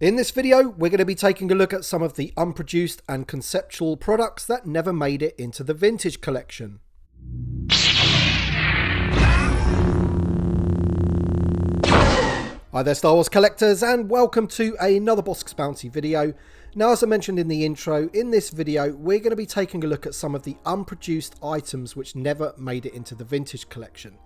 In this video, we're going to be taking a look at some of the unproduced and conceptual products that never made it into the vintage collection. Hi there Star Wars collectors, and welcome to another Bossk Bounty video. Now, as I mentioned in the intro, in this video we're going to be taking a look at some of the unproduced items which never made it into the vintage collection.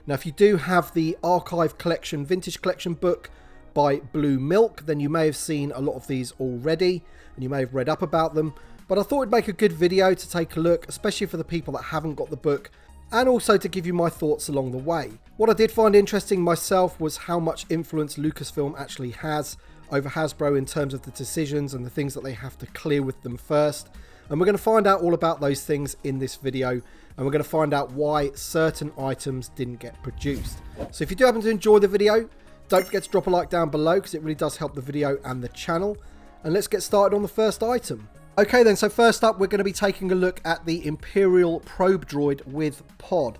Now, if you do have the Archive Collection Vintage Collection book by Bluemil.ik, then you may have seen a lot of these already and you may have read up about them, but I thought it'd make a good video to take a look, especially for the people that haven't got the book, and also to give you my thoughts along the way. What I did find interesting myself was how much influence Lucasflim actually has over Hasbro in terms of the decisions and the things that they have to clear with them first. And we're going to find out all about those things in this video, and we're going to find out why certain items didn't get produced. So if you do happen to enjoy the video, don't forget to drop a like down below because it really does help the video and the channel. And let's get started on the first item. Okay then, so first up we're going to be taking a look at the Imperial probe droid with pod.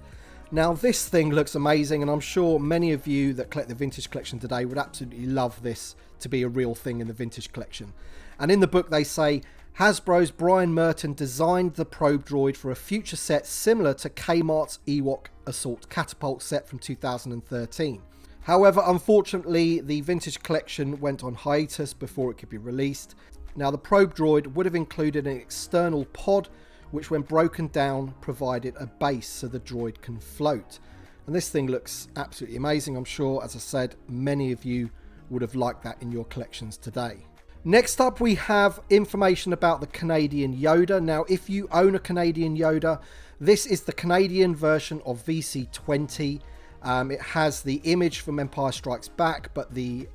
Now this thing looks amazing, and I'm sure many of you that collect the vintage collection today would absolutely love this to be a real thing in the vintage collection. And in the book they say Hasbro's Brian Merton designed the probe droid for a future set similar to Kmart's Ewok Assault Catapult set from 2013. However, unfortunately, the vintage collection went on hiatus before it could be released. Now, the probe droid would have included an external pod, which when broken down provided a base so the droid can float. And this thing looks absolutely amazing. I'm sure, as I said, many of you would have liked that in your collections today. Next up, we have information about the Canadian Yoda. Now, if you own a Canadian Yoda, this is the Canadian version of VC20. It has the image from Empire Strikes Back, but the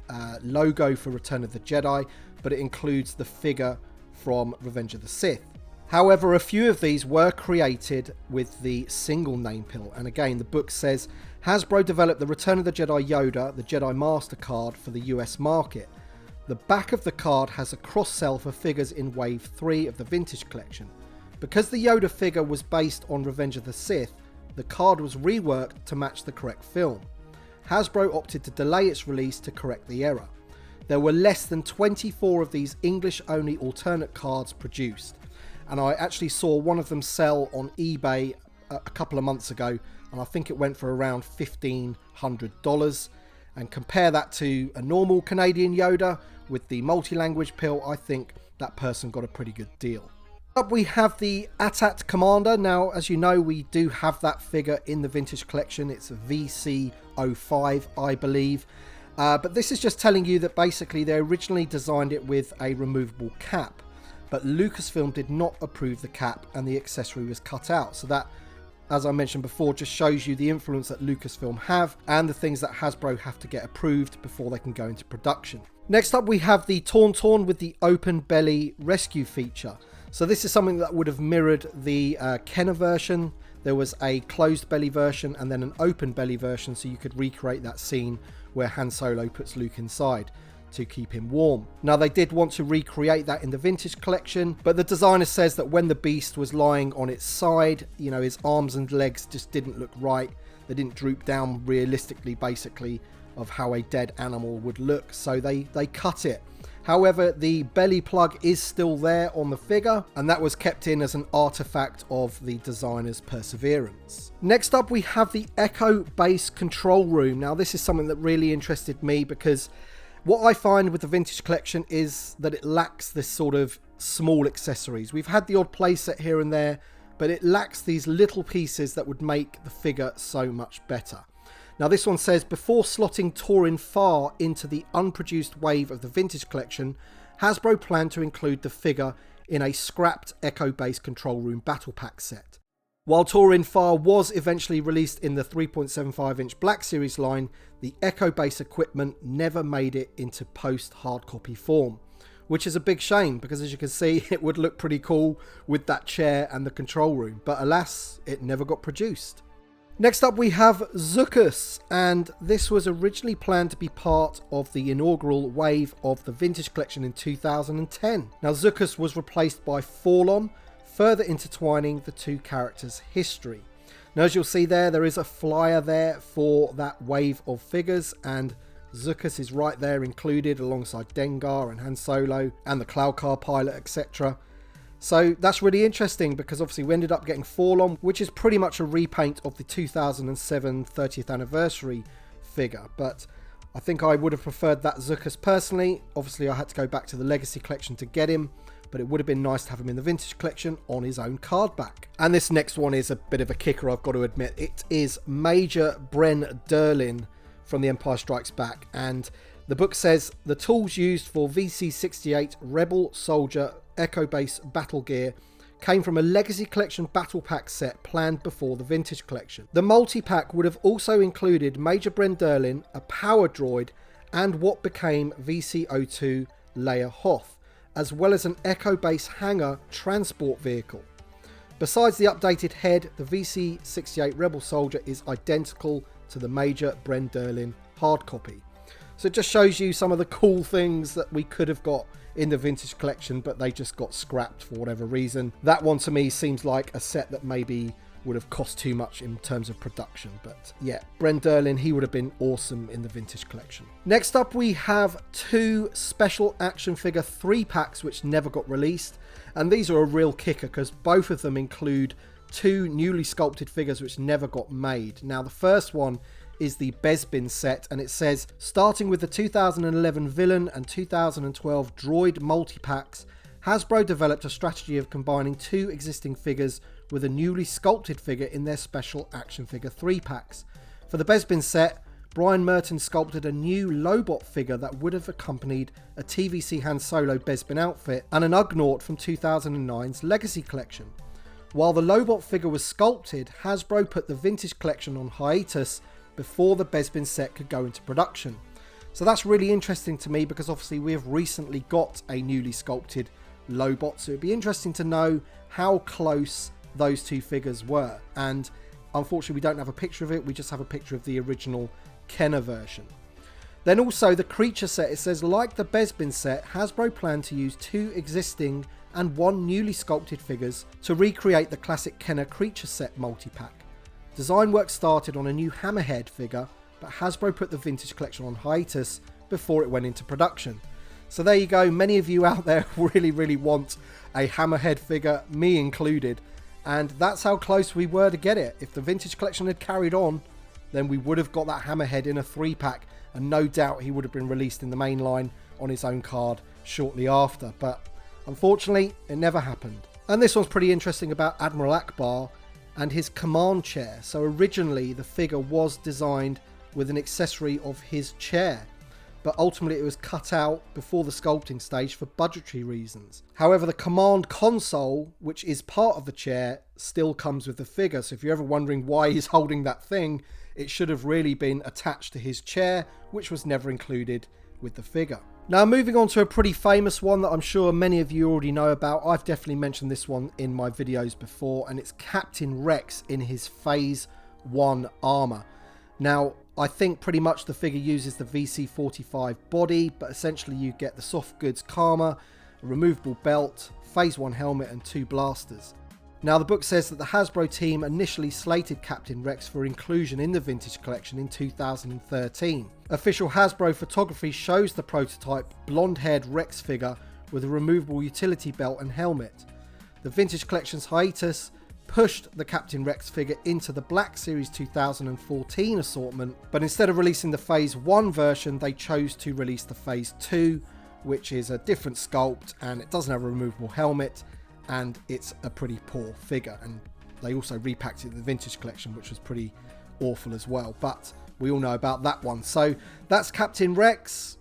logo for Return of the Jedi, but it includes the figure from Revenge of the Sith. However, a few of these were created with the single name pill, and again, the book says Hasbro developed the Return of the Jedi Yoda, the Jedi Master card, for the US market. The back of the card has a cross-sell for figures in Wave 3 of the Vintage Collection. Because the Yoda figure was based on Revenge of the Sith, the card was reworked to match the correct film. Hasbro opted to delay its release to correct the error. There were less than 24 of these English-only alternate cards produced, and I actually saw one of them sell on eBay a couple of months ago, and I think it went for around $1,500. And compare that to a normal Canadian Yoda with the multi-language pill, I think that person got a pretty good deal. Up we have the AT-AT Commander. Now, as you know, we do have that figure in the vintage collection. It's a VC05, I believe. But this is just telling you that basically they originally designed it with a removable cap, but Lucasfilm did not approve the cap and the accessory was cut out. So that, as I mentioned before, just shows you the influence that Lucasfilm have and the things that Hasbro have to get approved before they can go into production. Next up we have the Tauntaun with the open belly rescue feature. So this is something that would have mirrored the Kenner version. There was a closed belly version and then an open belly version, so you could recreate that scene where Han Solo puts Luke inside to keep him warm. Now, they did want to recreate that in the vintage collection, but the designer says that when the beast was lying on its side, you know, his arms and legs just didn't look right. They didn't droop down realistically, basically, of how a dead animal would look, so they cut it. However, the belly plug is still there on the figure, and that was kept in as an artifact of the designer's perseverance. Next up, we have the Echo Base Control Room. Now, this is something that really interested me because what I find with the vintage collection is that it lacks this sort of small accessories. We've had the odd playset here and there, but it lacks these little pieces that would make the figure so much better. Now, this one says, before slotting Taurin Far into the unproduced wave of the vintage collection, Hasbro planned to include the figure in a scrapped Echo Base Control Room Battle Pack set. While Taurin Far was eventually released in the 3.75-inch Black Series line, the Echo Base equipment never made it into post-hard copy form, which is a big shame because, as you can see, it would look pretty cool with that chair and the control room, but alas, it never got produced. Next up we have Zukus, and this was originally planned to be part of the inaugural wave of the vintage collection in 2010. Now, Zukus was replaced by Forlom, further intertwining the two characters' history. Now, as you'll see there is a flyer there for that wave of figures, and Zukus is right there included alongside Dengar and Han Solo and the Cloud Car pilot, etc. So that's really interesting because obviously we ended up getting Forlorn, which is pretty much a repaint of the 2007 30th anniversary figure. But I think I would have preferred that Zukus personally. Obviously I had to go back to the Legacy collection to get him, but it would have been nice to have him in the Vintage collection on his own card back. And this next one is a bit of a kicker, I've got to admit. It is Major Bren Derlin from The Empire Strikes Back, and the book says the tools used for VC-68 Rebel Soldier Echo Base battle gear came from a Legacy Collection battle pack set planned before the Vintage collection. The multi-pack would have also included Major Bren Derlin, a power droid, and what became VC-02 Leia Hoth, as well as an Echo Base hangar transport vehicle. Besides the updated head, the VC-68 Rebel Soldier is identical to the Major Bren Derlin hard copy. So it just shows you some of the cool things that we could have got in the Vintage collection, but they just got scrapped for whatever reason. That one to me seems like a set that maybe would have cost too much in terms of production. But yeah, Bren Derlin, he would have been awesome in the Vintage collection. Next up, we have 2 special action figure 3-packs which never got released. And these are a real kicker because both of them include 2 newly sculpted figures which never got made. Now the first one is the Bespin Set, and it says, starting with the 2011 Villain and 2012 Droid multi-packs, Hasbro developed a strategy of combining 2 existing figures with a newly sculpted figure in their special action figure 3-packs. For the Bespin Set, Brian Merton sculpted a new Lobot figure that would have accompanied a TVC Han Solo Bespin outfit and an Ugnaught from 2009's Legacy Collection. While the Lobot figure was sculpted, Hasbro put the Vintage collection on hiatus before the Bespin Set could go into production. So that's really interesting to me because obviously we have recently got a newly sculpted Lobot, so it'd be interesting to know how close those 2 figures were. And unfortunately we don't have a picture of it, we just have a picture of the original Kenner version. Then also the Creature Set, it says, like the Bespin Set, Hasbro planned to use 2 existing and 1 newly sculpted figures to recreate the classic Kenner Creature Set multi-pack. Design work started on a new Hammerhead figure, but Hasbro put the Vintage collection on hiatus before it went into production. So there you go, many of you out there really want a Hammerhead figure, me included, and that's how close we were to get it. If the Vintage collection had carried on, then we would have got that Hammerhead in a 3-pack, and no doubt he would have been released in the main line on his own card shortly after, but unfortunately it never happened. And this one's pretty interesting about Admiral Akbar and his command chair. So originally the figure was designed with an accessory of his chair, but ultimately it was cut out before the sculpting stage for budgetary reasons. However, the command console, which is part of the chair, still comes with the figure. So if you're ever wondering why he's holding that thing, it should have really been attached to his chair, which was never included with the figure. Now moving on to a pretty famous one that I'm sure many of you already know about. I've definitely mentioned this one in my videos before, and it's Captain Rex in his Phase 1 armor. Now I think pretty much the figure uses the VC-45 body, but essentially you get the soft goods Karma, a removable belt, Phase 1 helmet and 2 blasters. Now the book says that the Hasbro team initially slated Captain Rex for inclusion in the Vintage collection in 2013. Official Hasbro photography shows the prototype blonde-haired Rex figure with a removable utility belt and helmet. The Vintage collection's hiatus pushed the Captain Rex figure into the Black Series 2014 assortment, but instead of releasing the Phase 1 version, they chose to release the Phase 2, which is a different sculpt and it doesn't have a removable helmet, and it's a pretty poor figure. And they also repacked it in the Vintage collection, which was pretty awful as well, but we all know about that one. So that's Captain Rex.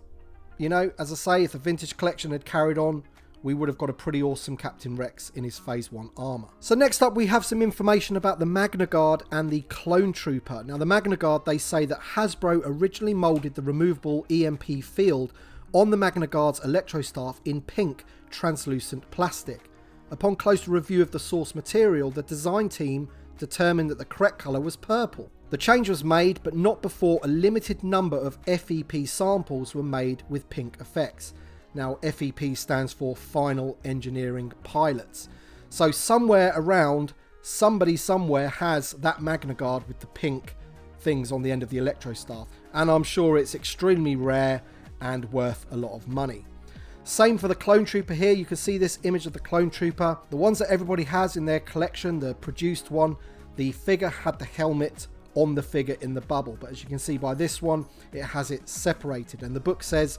You know, as I say, if the Vintage collection had carried on, we would have got a pretty awesome Captain Rex in his Phase 1 armor. So next up we have some information about the Magna Guard and the Clone Trooper. Now the Magna Guard, they say that Hasbro originally molded the removable EMP field on the Magna Guard's Electrostaff in pink translucent plastic. Upon closer review of the source material, the design team determined that the correct colour was purple. The change was made, but not before a limited number of FEP samples were made with pink effects. Now, FEP stands for Final Engineering Pilots. So somewhere around, somebody somewhere has that Magna Guard with the pink things on the end of the Electrostaff. and I'm sure it's extremely rare and worth a lot of money. Same for the Clone Trooper here. You can see this image of the Clone Trooper. The ones that everybody has in their collection, the produced one, the figure had the helmet on the figure in the bubble, but as you can see by this one, it has it separated, and the book says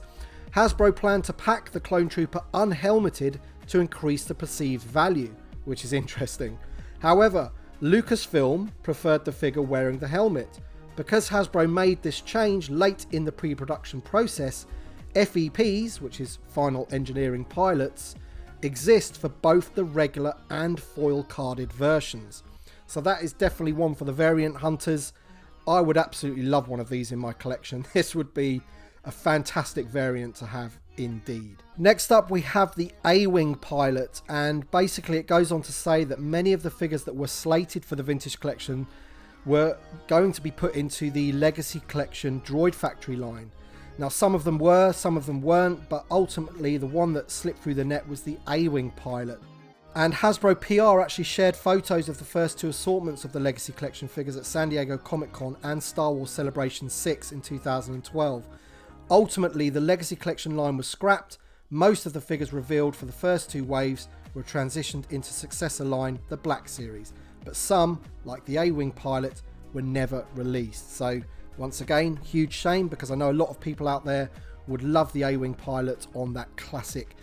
Hasbro planned to pack the Clone Trooper unhelmeted to increase the perceived value, which is interesting. However, Lucasfilm preferred the figure wearing the helmet. Because Hasbro made this change late in the pre-production process, FEPs, which is Final Engineering Pilots, exist for both the regular and foil carded versions. So that is definitely one for the variant hunters. I would absolutely love one of these in my collection. This would be a fantastic variant to have indeed. Next up we have the Awing Pilot, and basically it goes on to say that many of the figures that were slated for the Vintage Collection were going to be put into the Legacy Collection Droid Factory line. Now some of them were, some of them weren't, but ultimately the one that slipped through the net was the Awing Pilot. And Hasbro PR actually shared photos of the first two assortments of the Legacy Collection figures at San Diego Comic-Con and Star Wars Celebration 6 in 2012. Ultimately, the Legacy Collection line was scrapped. Most of the figures revealed for the first two waves were transitioned into successor line, the Black Series. But some, like the Awing Pilot, were never released. So, once again, huge shame, because I know a lot of people out there would love the Awing Pilot on that classic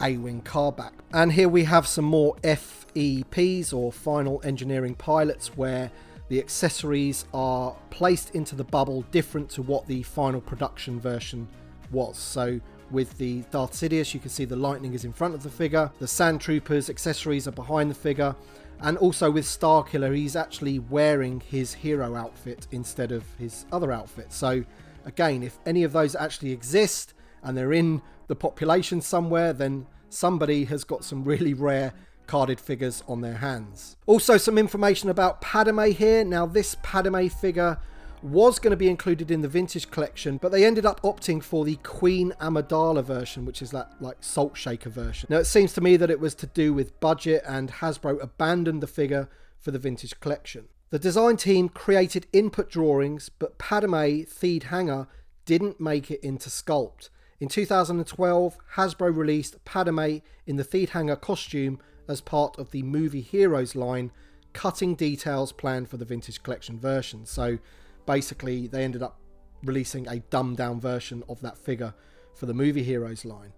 A-Wing carback. And here we have some more FEPs, or Final Engineering Pilots, where the accessories are placed into the bubble different to what the final production version was. So with the Darth Sidious, you can see the lightning is in front of the figure, the Sand Troopers accessories are behind the figure, and also with Starkiller, he's actually wearing his hero outfit instead of his other outfit. So again, if any of those actually exist and they're in the population somewhere, then somebody has got some really rare carded figures on their hands. Also some information about Padme here. Now this Padme figure was going to be included in the Vintage Collection, but they ended up opting for the Queen Amidala version, which is that like salt shaker version. Now it seems to me that it was to do with budget, and Hasbro abandoned the figure for the Vintage Collection. The design team created input drawings, but Padme Theed Hanger didn't make it into sculpt. In 2012, Hasbro released Padme in the Theed Hanger costume as part of the Movie Heroes line, cutting details planned for the Vintage Collection version. So basically they ended up releasing a dumbed down version of that figure for the Movie Heroes line.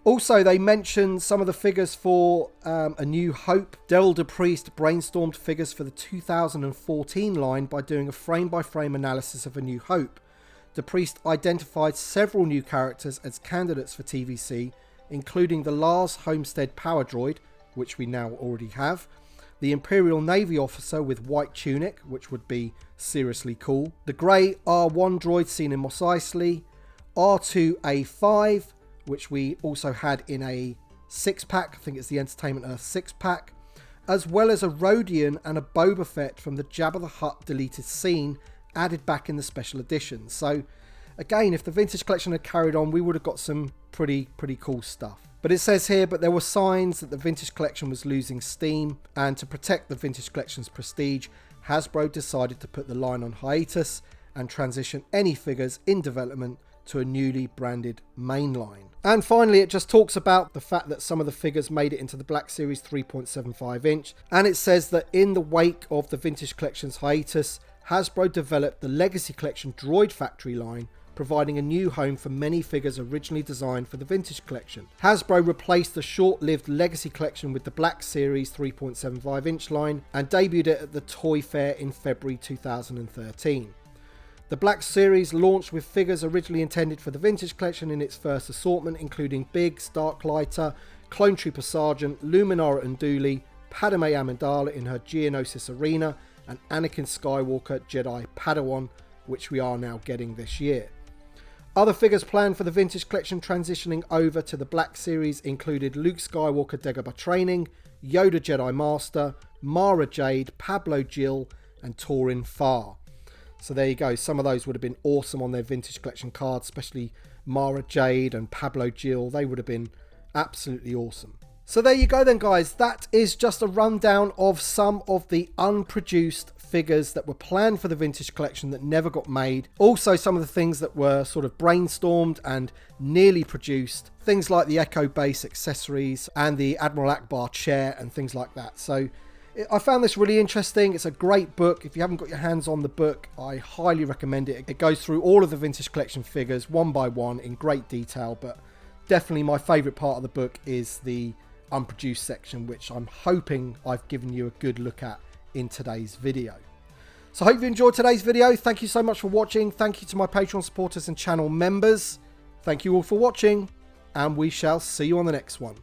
Also, they mentioned some of the figures for A New Hope. Del DePriest brainstormed figures for the 2014 line by doing a frame-by-frame analysis of A New Hope. DePriest identified several new characters as candidates for TVC, including the Lars Homestead Power Droid, which we now already have, the Imperial Navy officer with white tunic, which would be seriously cool, the grey R1 droid seen in Mos Eisley, R2A5, which we also had in a 6-pack, I think it's the Entertainment Earth 6-pack, as well as a Rodian and a Boba Fett from the Jabba the Hutt deleted scene added back in the special edition. So again, if the Vintage Collection had carried on, we would have got some pretty cool stuff. But it says here, but there were signs that the Vintage Collection was losing steam, and to protect the Vintage Collection's prestige, Hasbro decided to put the line on hiatus and transition any figures in development to a newly branded main line. And finally, it just talks about the fact that some of the figures made it into the Black Series 3.75 inch, and it says that in the wake of the Vintage Collection's hiatus, Hasbro developed the Legacy Collection Droid Factory line, providing a new home for many figures originally designed for the Vintage Collection. Hasbro replaced the short-lived Legacy Collection with the Black Series 3.75 inch line and debuted it at the Toy Fair in February 2013. The Black Series launched with figures originally intended for the Vintage Collection in its first assortment, including Biggs, Darklighter, Clone Trooper Sergeant, Luminara and Dooley, Padme Amidala in her Geonosis Arena, and Anakin Skywalker Jedi Padawan, which we are now getting this year. Other figures planned for the Vintage Collection transitioning over to the Black Series included Luke Skywalker Dagobah Training, Yoda Jedi Master, Mara Jade, Pablo Jill, and Torin Farr. So there you go, some of those would have been awesome on their Vintage Collection cards, especially Mara Jade and Pablo Jill. They would have been absolutely awesome. So there you go then, guys. That is just a rundown of some of the unproduced figures that were planned for the vintage collection that never got made. Also some of the things that were sort of brainstormed and nearly produced. Things like the Echo base accessories and the Admiral Akbar chair and things like that. So I found this really interesting. It's a great book. If you haven't got your hands on the book, I highly recommend it. It goes through all of the vintage collection figures one by one in great detail, but definitely my favourite part of the book is the unproduced section, which I'm hoping I've given you a good look at in today's video. So I hope you enjoyed today's video. Thank you so much for watching. Thank you to my Patreon supporters and channel members. Thank you all for watching, and we shall see you on the next one.